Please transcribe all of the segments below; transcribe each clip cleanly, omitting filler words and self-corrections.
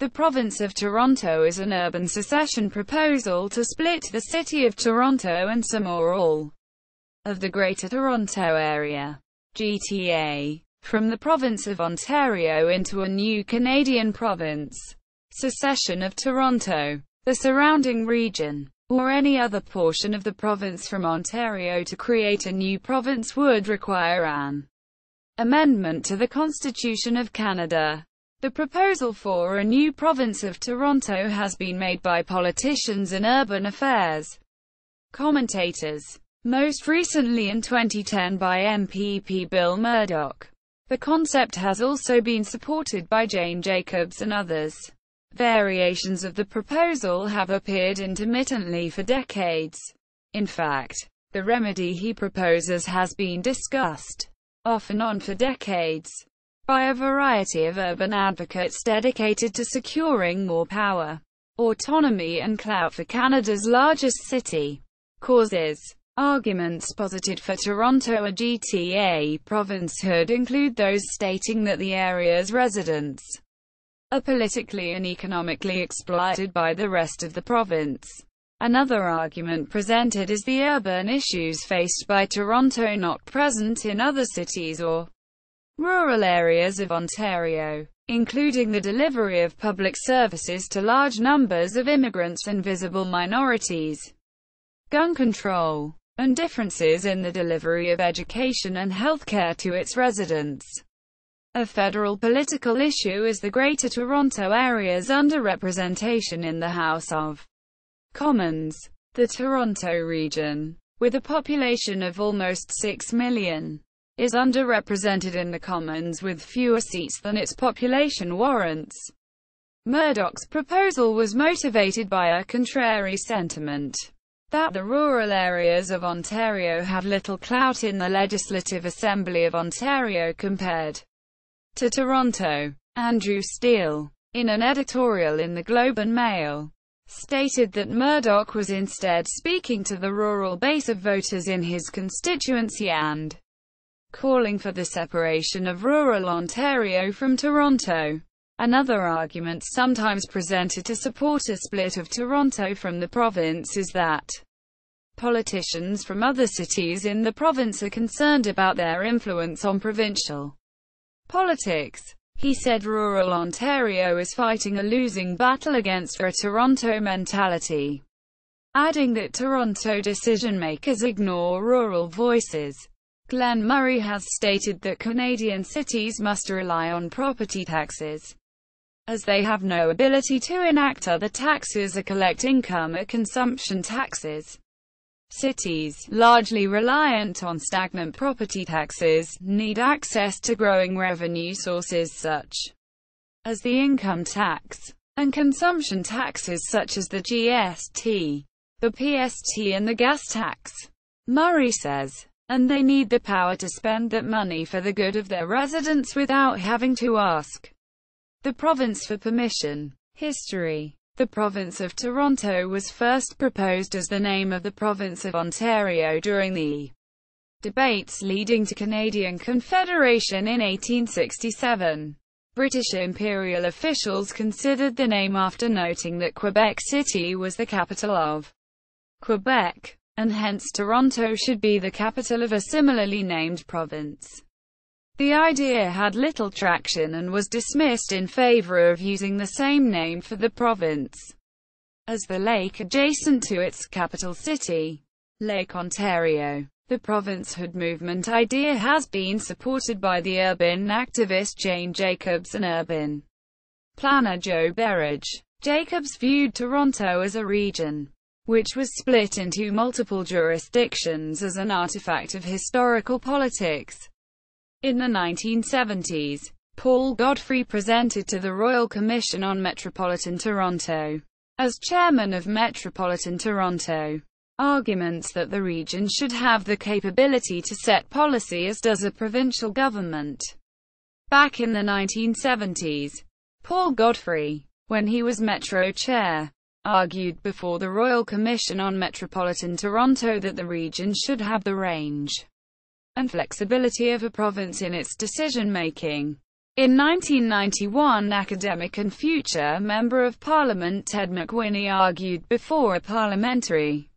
The province of Toronto is an urban secession proposal to split the city of Toronto and some or all of the Greater Toronto Area (GTA) from the province of Ontario into a new Canadian province, Secession of Toronto. The surrounding region, or any other portion of the province from Ontario to create a new province would require an amendment to the Constitution of Canada. The proposal for a new province of Toronto has been made by politicians and urban affairs commentators, most recently in 2010 by MPP Bill Murdoch. The concept has also been supported by Jane Jacobs and others. Variations of the proposal have appeared intermittently for decades. In fact, the remedy he proposes has been discussed, off and on for decades, by a variety of urban advocates dedicated to securing more power, autonomy and clout for Canada's largest city. Causes. Arguments posited for Toronto a GTA provincehood include those stating that the area's residents are politically and economically exploited by the rest of the province. Another argument presented is the urban issues faced by Toronto not present in other cities or rural areas of Ontario, including the delivery of public services to large numbers of immigrants and visible minorities, gun control, and differences in the delivery of education and healthcare to its residents. A federal political issue is the Greater Toronto Area's underrepresentation in the House of Commons. The Toronto region, with a population of almost 6 million, is underrepresented in the Commons with fewer seats than its population warrants. Murdoch's proposal was motivated by a contrary sentiment that the rural areas of Ontario have little clout in the Legislative Assembly of Ontario compared to Toronto. Andrew Steele, in an editorial in the Globe and Mail, stated that Murdoch was instead speaking to the rural base of voters in his constituency and calling for the separation of rural Ontario from Toronto. Another argument sometimes presented to support a split of Toronto from the province is that politicians from other cities in the province are concerned about their influence on provincial politics. He said rural Ontario is fighting a losing battle against a Toronto mentality, adding that Toronto decision-makers ignore rural voices. Glenn Murray has stated that Canadian cities must rely on property taxes, as they have no ability to enact other taxes or collect income or consumption taxes. Cities, largely reliant on stagnant property taxes, need access to growing revenue sources such as the income tax, and consumption taxes such as the GST, the PST and the gas tax. Murray says, and they need the power to spend that money for the good of their residents without having to ask the province for permission. History. The province of Toronto was first proposed as the name of the province of Ontario during the debates leading to Canadian Confederation in 1867. British imperial officials considered the name after noting that Quebec City was the capital of Quebec, and hence Toronto should be the capital of a similarly named province. The idea had little traction and was dismissed in favor of using the same name for the province as the lake adjacent to its capital city, Lake Ontario. The provincehood movement idea has been supported by the urban activist Jane Jacobs and urban planner Joe Berridge. Jacobs viewed Toronto as a region which was split into multiple jurisdictions as an artifact of historical politics. In the 1970s, Paul Godfrey presented to the Royal Commission on Metropolitan Toronto, as chairman of Metropolitan Toronto, arguments that the region should have the capability to set policy as does a provincial government. Back in the 1970s, Paul Godfrey, when he was Metro chair, argued before the Royal Commission on Metropolitan Toronto that the region should have the range and flexibility of a province in its decision-making. In 1991, academic and future Member of Parliament Ted McWhinney argued before a parliamentary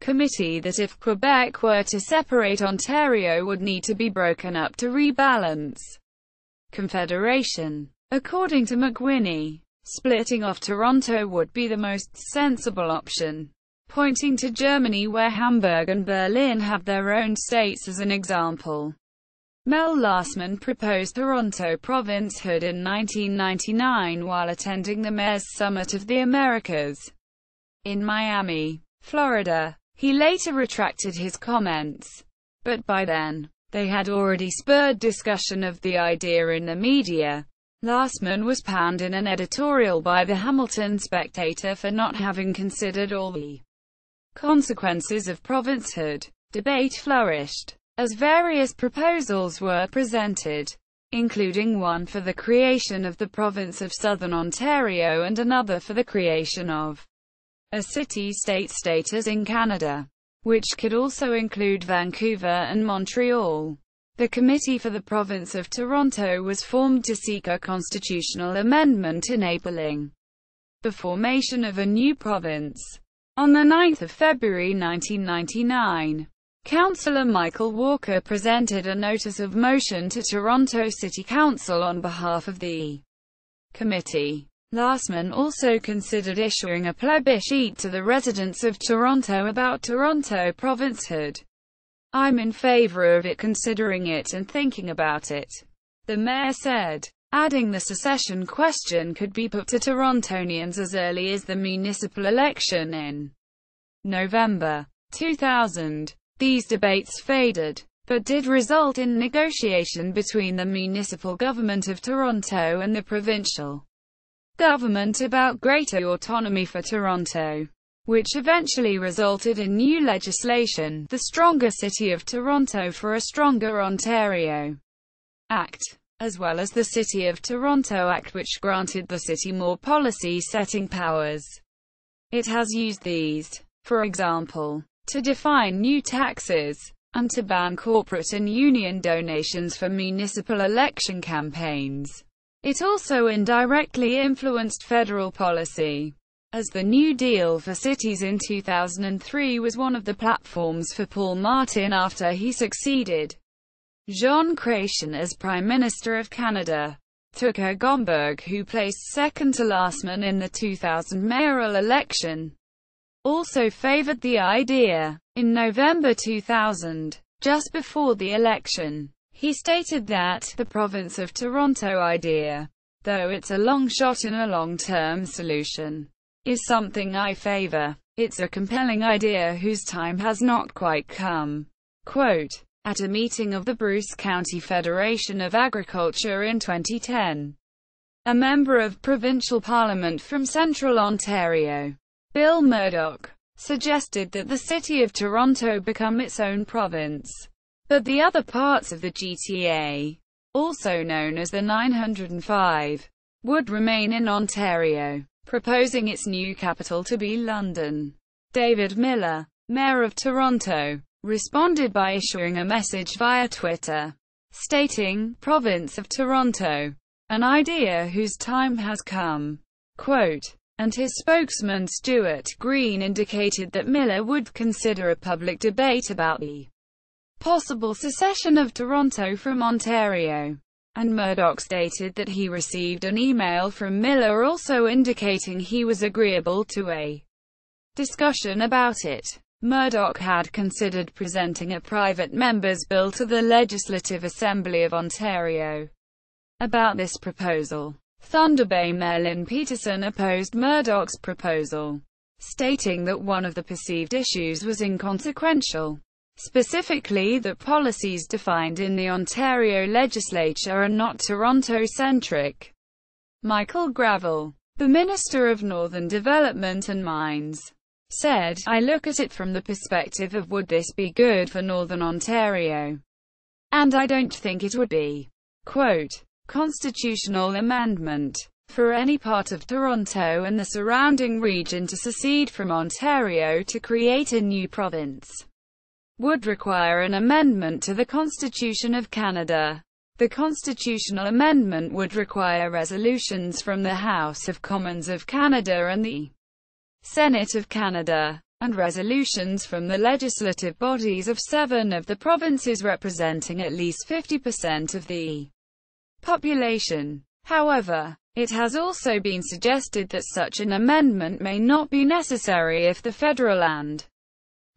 committee that if Quebec were to separate, Ontario would need to be broken up to rebalance Confederation. According to McWhinney, splitting off Toronto would be the most sensible option, pointing to Germany where Hamburg and Berlin have their own states as an example. Mel Lastman proposed Toronto provincehood in 1999 while attending the Mayor's Summit of the Americas in Miami, Florida. He later retracted his comments, but by then, they had already spurred discussion of the idea in the media. Lastman was panned in an editorial by the Hamilton Spectator for not having considered all the consequences of provincehood. Debate flourished, as various proposals were presented, including one for the creation of the province of Southern Ontario and another for the creation of a city-state status in Canada, which could also include Vancouver and Montreal. The Committee for the Province of Toronto was formed to seek a constitutional amendment enabling the formation of a new province. On 9 February 1999, Councillor Michael Walker presented a notice of motion to Toronto City Council on behalf of the committee. Lastman also considered issuing a plebiscite to the residents of Toronto about Toronto provincehood. "I'm in favor of it, considering it and thinking about it," the mayor said, adding the secession question could be put to Torontonians as early as the municipal election in November 2000. These debates faded, but did result in negotiation between the municipal government of Toronto and the provincial government about greater autonomy for Toronto, which eventually resulted in new legislation, the Stronger City of Toronto for a Stronger Ontario Act, as well as the City of Toronto Act, which granted the city more policy-setting powers. It has used these, for example, to define new taxes, and to ban corporate and union donations for municipal election campaigns. It also indirectly influenced federal policy, as the New Deal for Cities in 2003 was one of the platforms for Paul Martin after he succeeded Jean Chrétien as Prime Minister of Canada. Tucker Gomberg, who placed second to Lastman in the 2000 mayoral election, also favored the idea. In November 2000, just before the election, he stated that the province of Toronto idea, though it's a long shot and a long-term solution, is something I favor. It's a compelling idea whose time has not quite come. Quote, at a meeting of the Bruce County Federation of Agriculture in 2010, a member of provincial parliament from Central Ontario, Bill Murdoch, suggested that the City of Toronto become its own province, but the other parts of the GTA, also known as the 905, would remain in Ontario, proposing its new capital to be London. David Miller, Mayor of Toronto, responded by issuing a message via Twitter, stating, "Province of Toronto, an idea whose time has come." Quote, and his spokesman Stuart Green indicated that Miller would consider a public debate about the possible secession of Toronto from Ontario, and Murdoch stated that he received an email from Miller also indicating he was agreeable to a discussion about it. Murdoch had considered presenting a private member's bill to the Legislative Assembly of Ontario about this proposal. Thunder Bay Mayor Lynn Peterson opposed Murdoch's proposal, stating that one of the perceived issues was inconsequential, specifically that policies defined in the Ontario legislature are not Toronto-centric. Michael Gravel, the Minister of Northern Development and Mines, said, "I look at it from the perspective of would this be good for Northern Ontario? And I don't think it would be." Quote, constitutional amendment for any part of Toronto and the surrounding region to secede from Ontario to create a new province would require an amendment to the Constitution of Canada. The constitutional amendment would require resolutions from the House of Commons of Canada and the Senate of Canada, and resolutions from the legislative bodies of 7 of the provinces representing at least 50% of the population. However, it has also been suggested that such an amendment may not be necessary if the federal and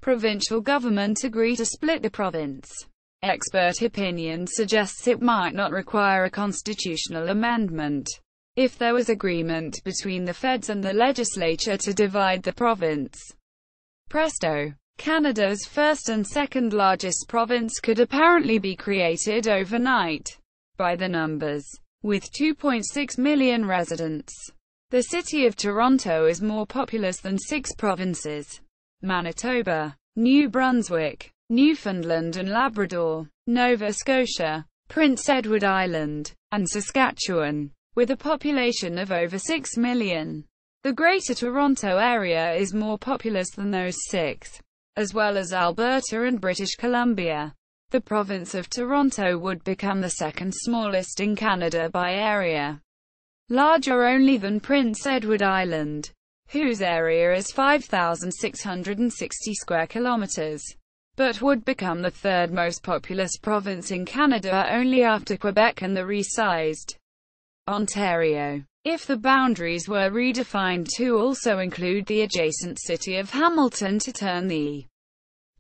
provincial government agree to split the province. Expert opinion suggests it might not require a constitutional amendment if there was agreement between the feds and the legislature to divide the province. Presto! Canada's first and second largest province could apparently be created overnight. By the numbers. With 2.6 million residents, the city of Toronto is more populous than 6 provinces: Manitoba, New Brunswick, Newfoundland and Labrador, Nova Scotia, Prince Edward Island, and Saskatchewan, with a population of over 6 million. The Greater Toronto Area is more populous than those 6, as well as Alberta and British Columbia. The province of Toronto would become the second smallest in Canada by area, larger only than Prince Edward Island, whose area is 5,660 square kilometers, but would become the third most populous province in Canada only after Quebec and the resized Ontario. If the boundaries were redefined to also include the adjacent city of Hamilton to turn the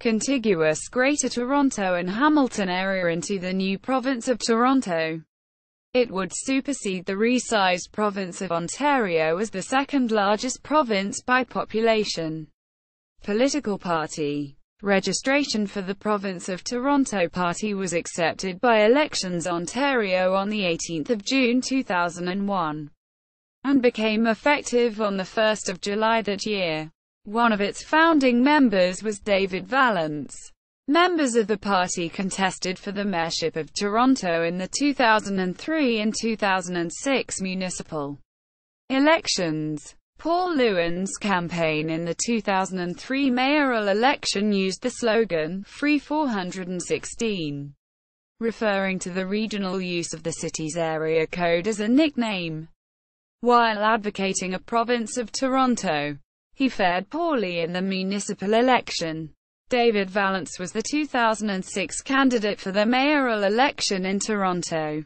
contiguous Greater Toronto and Hamilton area into the new province of Toronto, it would supersede the resized province of Ontario as the second largest province by population. Political party registration for the Province of Toronto Party was accepted by Elections Ontario on 18 June 2001, and became effective on 1 July that year. One of its founding members was David Valance. Members of the party contested for the mayorship of Toronto in the 2003 and 2006 municipal elections. Paul Lewin's campaign in the 2003 mayoral election used the slogan, Free 416, referring to the regional use of the city's area code as a nickname. While advocating a province of Toronto, he fared poorly in the municipal election. David Valance was the 2006 candidate for the mayoral election in Toronto.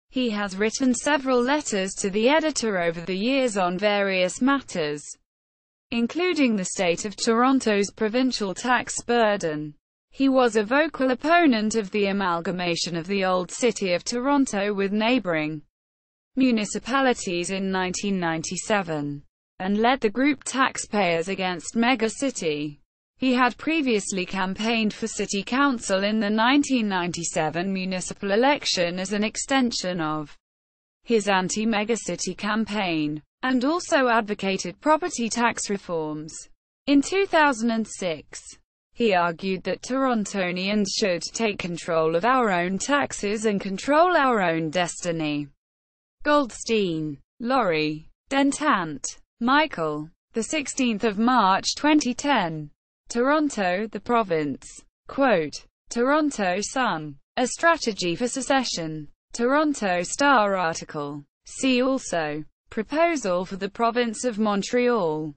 He has written several letters to the editor over the years on various matters, including the state of Toronto's provincial tax burden. He was a vocal opponent of the amalgamation of the old city of Toronto with neighboring municipalities in 1997, and led the group Taxpayers Against Megacity. He had previously campaigned for city council in the 1997 municipal election as an extension of his anti-megacity campaign, and also advocated property tax reforms. In 2006, he argued that Torontonians should take control of our own taxes and control our own destiny. Goldstein, Laurie, Dentant, Michael. 16 March 2010. Toronto, the province. Quote, Toronto Sun. A Strategy for Secession. Toronto Star article. See also. Proposal for the province of Montreal.